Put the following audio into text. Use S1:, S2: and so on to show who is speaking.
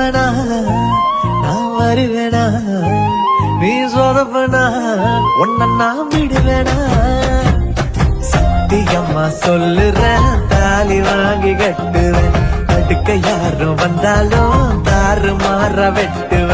S1: வருவனா நான் வருவேனா நீ சொதப்பனா உன்ன நான் விடுவேனா சத்தியம்மா சொல்லுறேன் தாலி வாங்கி கட்டுவேன் அடுக்க யாரும் வந்தாலும் தாறு மாற வெட்டுவேன்